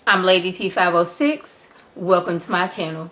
I'm Lady T506. Welcome to my channel.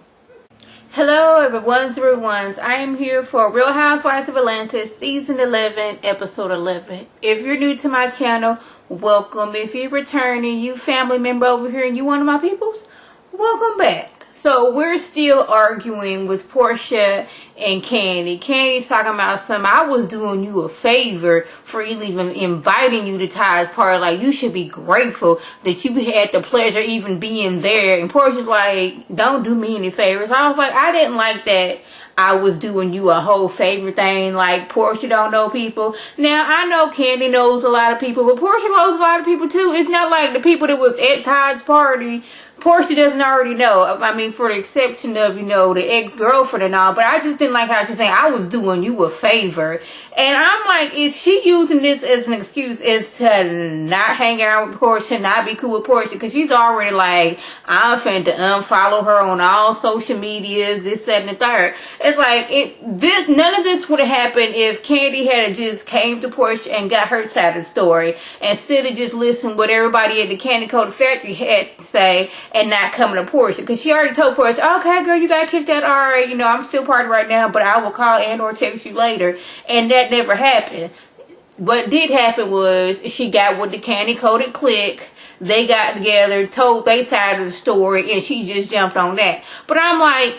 Hello everyone's. I am here for Real Housewives of Atlanta season 11 episode 11. If you're new to my channel, welcome. If you're returning, you family member over here and you one of my peoples, welcome back. So we're still arguing with Portia and Candy. Candy's talking about something. I was doing you a favor for even inviting you to Ty's party. Like, you should be grateful that you had the pleasure even being there. And Portia's like, don't do me any favors. I was like, I didn't like that. I was doing you a whole favor thing. Like, Portia don't know people. Now, I know Candy knows a lot of people, but Portia knows a lot of people too. It's not like the people that was at Todd's party, Portia doesn't already know. I mean, for the exception of, the ex-girlfriend and all. But I just didn't like how she's saying, I was doing you a favor. And I'm like, is she using this as an excuse as to not hang out with Portia, not be cool with Portia? Because she's already like, I'm finna unfollow her on all social medias, this, that, and the third. It's like, none of this would have happened if Candy had just came to Portia and got her side of the story, instead of just listening what everybody at the Candy Coat Factory had to say and not coming to Portia. Because she already told Portia, okay, girl, you got kicked out. All right, I'm still partying right now, but I will call and or text you later. And that never happened. What did happen was she got with the Candy Coated clique. They got together, told their side of the story, and she just jumped on that. But I'm like,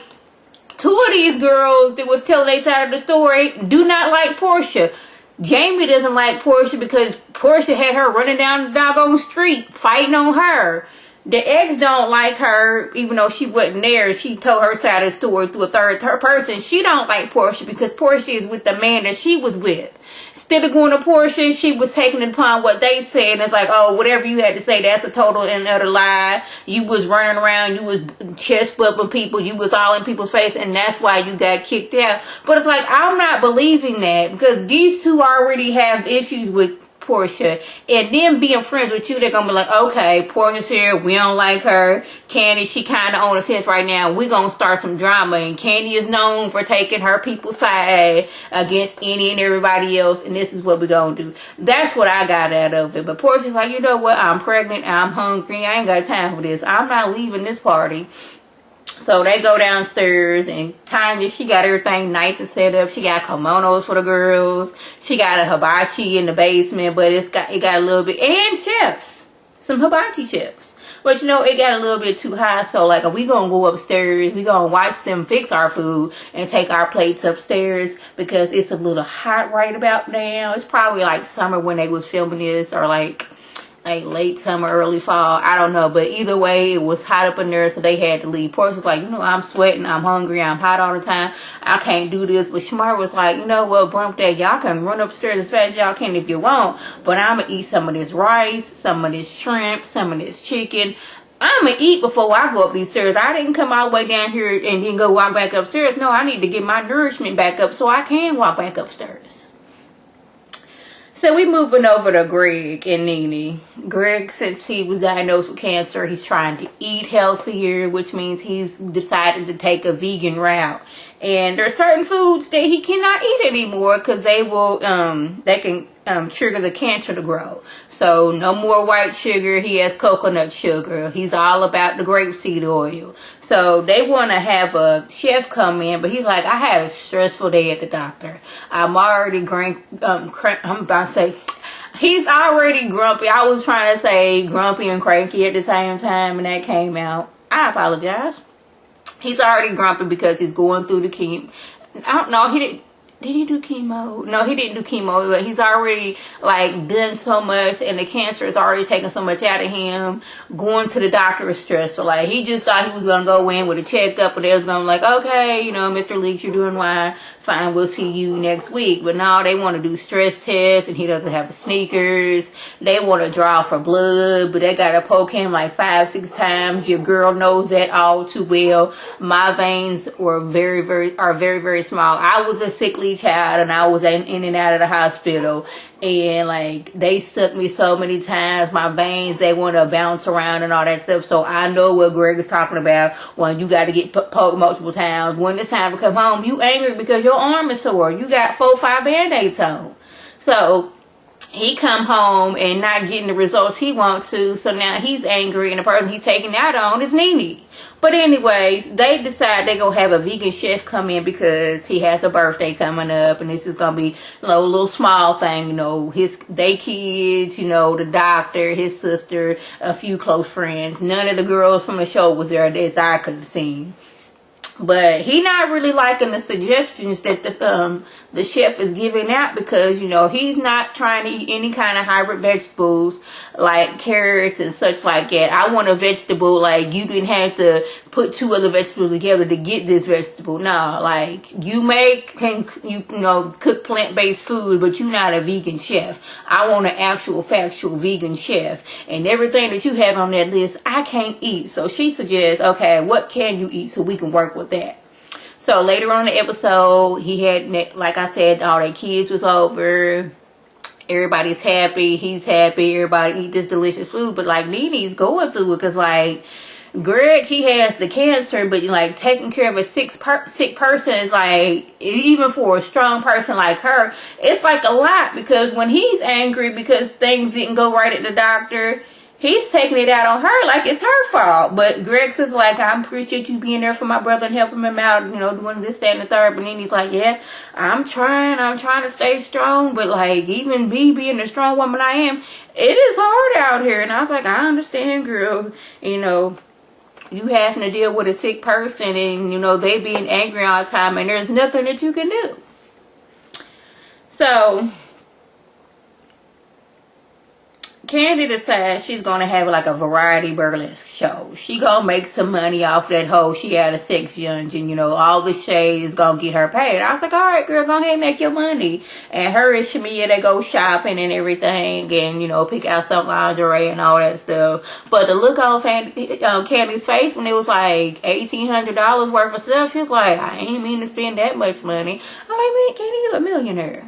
two of these girls that was telling their side of the story do not like Portia. Jamie doesn't like Portia because Portia had her running down the doggone street fighting on her. The ex don't like her, even though she wasn't there. She told her side of the story through a third person. She don't like Portia because Portia is with the man that she was with. Instead of going to Portia, she was taking it upon what they said. And it's like, oh, whatever you had to say, that's a total and utter lie. You was running around, you was chest bumping people, you was all in people's face, and that's why you got kicked out. But it's like, I'm not believing that, because these two already have issues with Portia, and them being friends with you, they're gonna be like, okay, Portia's here, we don't like her. Candy, she kind of on the fence right now, we gonna start some drama. And Candy is known for taking her people's side against any and everybody else, and this is what we gonna do. That's what I got out of it. But Portia's like, you know what, I'm pregnant, I'm hungry, I ain't got time for this, I'm not leaving this party. So they go downstairs, and Tanya, she got everything nice and set up. She got kimonos for the girls. She got a hibachi in the basement, but it got a little bit, and chefs, some hibachi chefs. But it got a little bit too hot. So like, we gonna go upstairs. We gonna watch them fix our food and take our plates upstairs because it's a little hot right about now. It's probably like summer when they was filming this, or like late summer, early fall. I don't know. But either way, it was hot up in there, so they had to leave. Portia was like, I'm sweating, I'm hungry, I'm hot all the time, I can't do this. But Shamar was like, well, bump that. Y'all can run upstairs as fast as y'all can if you want, but I'm going to eat some of this rice, some of this shrimp, some of this chicken. I'm going to eat before I go up these stairs. I didn't come all the way down here and then go walk back upstairs. No, I need to get my nourishment back up so I can walk back upstairs. So we moving over to Greg and Nene. Greg, since he was diagnosed with cancer, he's trying to eat healthier, which means he's decided to take a vegan route. And there are certain foods that he cannot eat anymore because they can trigger the cancer to grow. So no more white sugar. He has coconut sugar. He's all about the grapeseed oil. So they want to have a chef come in, but he's like, I had a stressful day at the doctor. I'm already he's already grumpy. I was trying to say grumpy and cranky at the same time, and that came out. I apologize. He's already grumpy because he's going through the chemo. I don't know. Did he do chemo? No, he didn't do chemo, but he's already done so much, and the cancer is already taking so much out of him. Going to the doctor is stressful. He just thought he was going to go in with a checkup, and they was going to okay, Mr. Leaks, you're doing fine, we'll see you next week. But no, they want to do stress tests, and he doesn't have the sneakers. They want to draw for blood, but they got to poke him 5-6 times. Your girl knows that all too well. My veins are very, very small. I was a sickly child, and I was in and out of the hospital, and they stuck me so many times. My veins, they want to bounce around and all that stuff. So I know what Greg is talking about when you got to get poked multiple times. When it's time to come home, you angry because your arm is sore. You got 4-5 band-aids on. So he come home and not getting the results he wants to, so now he's angry, and the person he's taking out on is Nene. But anyways, they decide they gonna have a vegan chef come in because he has a birthday coming up, and this is gonna be a little small thing, they kids, the doctor, his sister, a few close friends. None of the girls from the show was there as I could have seen. But he not really liking the suggestions that the chef is giving out, because he's not trying to eat any kind of hybrid vegetables like carrots and such like that. I want a vegetable like you didn't have to put two other vegetables together to get this vegetable. No, like you can cook plant-based food, but you're not a vegan chef. I want an actual factual vegan chef, and everything that you have on that list I can't eat. So she suggests, okay, what can you eat so we can work with that. So later on in the episode, he had, like I said, all their kids was over. Everybody's happy. He's happy. Everybody eat this delicious food. But like Nene's going through it, because like Greg, he has the cancer, but like taking care of a sick person is like, even for a strong person like her, it's like a lot, because when he's angry because things didn't go right at the doctor, he's taking it out on her like it's her fault. But Greg says like, I appreciate you being there for my brother and helping him out, doing this, that, and the third. But then he's like, yeah, I'm trying to stay strong. But like, even me being the strong woman I am, it is hard out here. And I was like, I understand, girl. You having to deal with a sick person, and they being angry all the time, and there's nothing that you can do. So Candy decides she's gonna have like a variety burlesque show. She gonna make some money off that hoe she had a sex dungeon. All the shade is gonna get her paid. I was like, all right, girl, go ahead and make your money. And her and Shamia, they go shopping and everything, and pick out some lingerie and all that stuff. But the look on Candy's face when it was like $1,800 worth of stuff, she was like, I ain't mean to spend that much money. I'm like, man, Candy, you're a millionaire,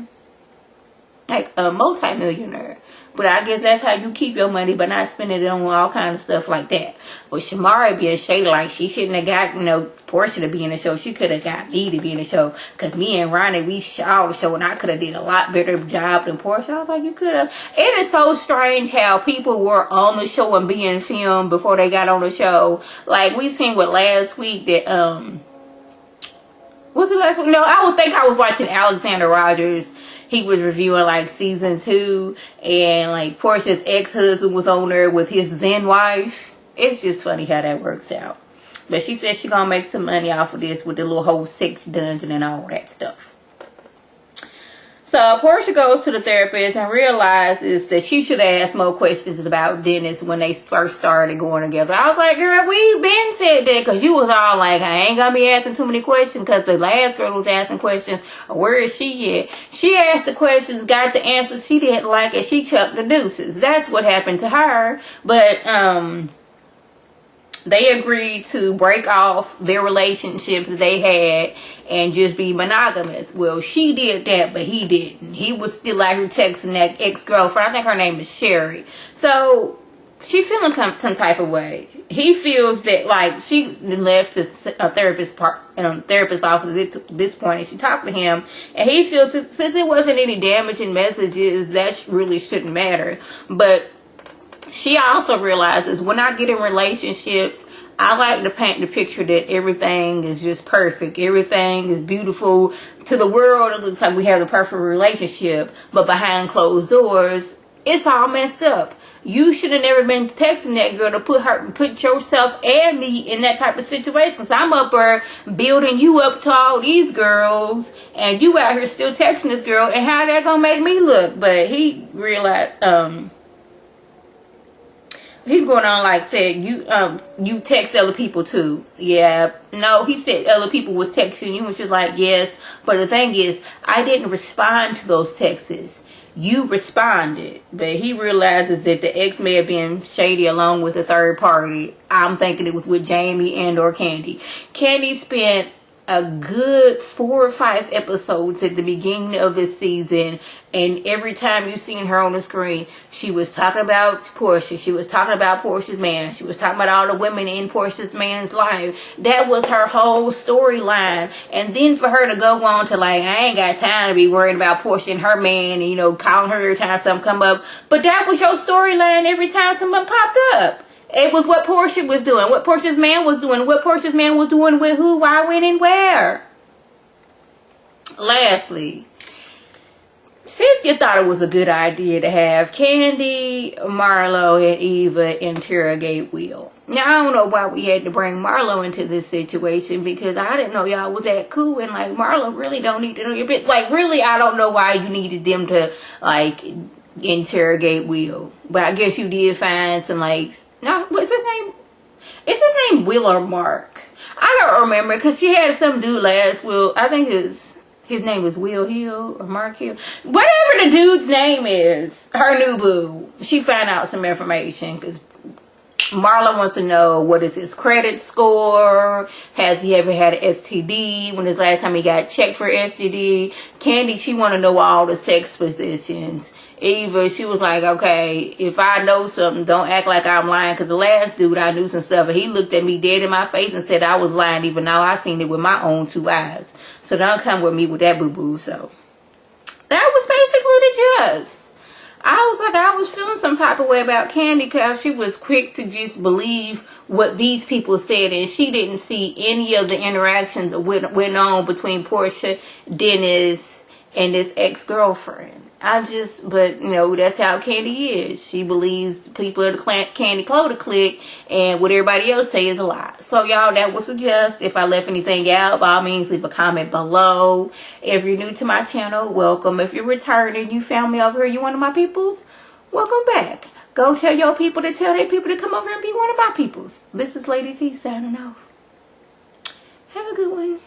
like a multi-millionaire. But I guess that's how you keep your money, but not spending it on all kinds of stuff like that. But Shamari being shady, like she shouldn't have got, Portia to be in the show. She could have got me to be in the show. Because me and Ronnie, we saw the show, and I could have did a lot better job than Portia. I was like, you could have. It is so strange how people were on the show and being filmed before they got on the show. Like, we seen what last week that, what's the last one? I would think I was watching Alexander Rogers. He was reviewing like season 2, and like Portia's ex-husband was on there with his then wife. It's just funny how that works out. But she said she gonna make some money off of this with the little whole sex dungeon and all that stuff. So Portia goes to the therapist and realizes that she should have asked more questions about Dennis when they first started going together. I was like, girl, we been said that, because you was all like, I ain't gonna be asking too many questions, because the last girl was asking questions, where is she at? She asked the questions, got the answers she didn't like, and she chucked the deuces. That's what happened to her. But they agreed to break off their relationships they had and just be monogamous. Well, she did that, but he didn't. He was still out here texting that ex-girlfriend. I think her name is Sherry. So she feeling some type of way. He feels that like she left a therapist office at this point, and she talked to him, and he feels since it wasn't any damaging messages, that really shouldn't matter. But she also realizes when I get in relationships, I like to paint the picture that everything is just perfect. Everything is beautiful. To the world, it looks like we have the perfect relationship. But behind closed doors, it's all messed up. You should have never been texting that girl to put yourself and me in that type of situation. So I'm up there building you up to all these girls, and you out here still texting this girl, and how that gonna make me look? But he realized, he's going on like said, you text other people too. Yeah. No, he said other people was texting you, and she was like, yes. But the thing is, I didn't respond to those texts. You responded. But he realizes that the ex may have been shady along with a third party. I'm thinking it was with Jamie and or Candy. Candy spent a good 4 or 5 episodes at the beginning of this season, and every time you seen her on the screen, she was talking about Portia. She was talking about Portia's man. She was talking about all the women in Portia's man's life. That was her whole storyline. And then for her to go on to like, I ain't got time to be worrying about Portia and her man, and, you know, calling her every time something come up. But that was your storyline every time someone popped up. It was what Portia was doing, what Portia's man was doing, what Portia's man was doing with who, why, when, and where. Lastly, Cynthia thought it was a good idea to have Candy, Marlo, and Eva interrogate Will. Now, I don't know why we had to bring Marlo into this situation, because I didn't know y'all was that cool, and like, Marlo really don't need to know your bitch. Like, really, I don't know why you needed them to, like, interrogate Will. But I guess you did find some, like, no, what's his name? Is his name Will or Mark? I don't remember, because she had some dude last Will. I think his name was Will Hill or Mark Hill. Whatever the dude's name is, her new boo. She found out some information, because Marlon wants to know, what is his credit score? Has he ever had an STD? When is the last time he got checked for STD? Candy, she want to know all the sex positions. Eva, she was like, okay, if I know something, don't act like I'm lying. Because the last dude, I knew some stuff, and he looked at me dead in my face and said I was lying, even though I seen it with my own 2 eyes. So don't come with me with that boo-boo. So that was basically the gist. I was like, I was feeling some type of way about Candy, because she was quick to just believe what these people said, and she didn't see any of the interactions that went on between Portia, Dennis, and his ex-girlfriend. But, you know, that's how Candy is. She believes people of the Candy Clover clique, and what everybody else say is a lie. So, y'all, that was a gist. If I left anything out, by all means, leave a comment below. If you're new to my channel, welcome. If you're returning, you found me over here, you one of my peoples, welcome back. Go tell your people to tell their people to come over and be one of my peoples. This is Lady T signing off. Have a good one.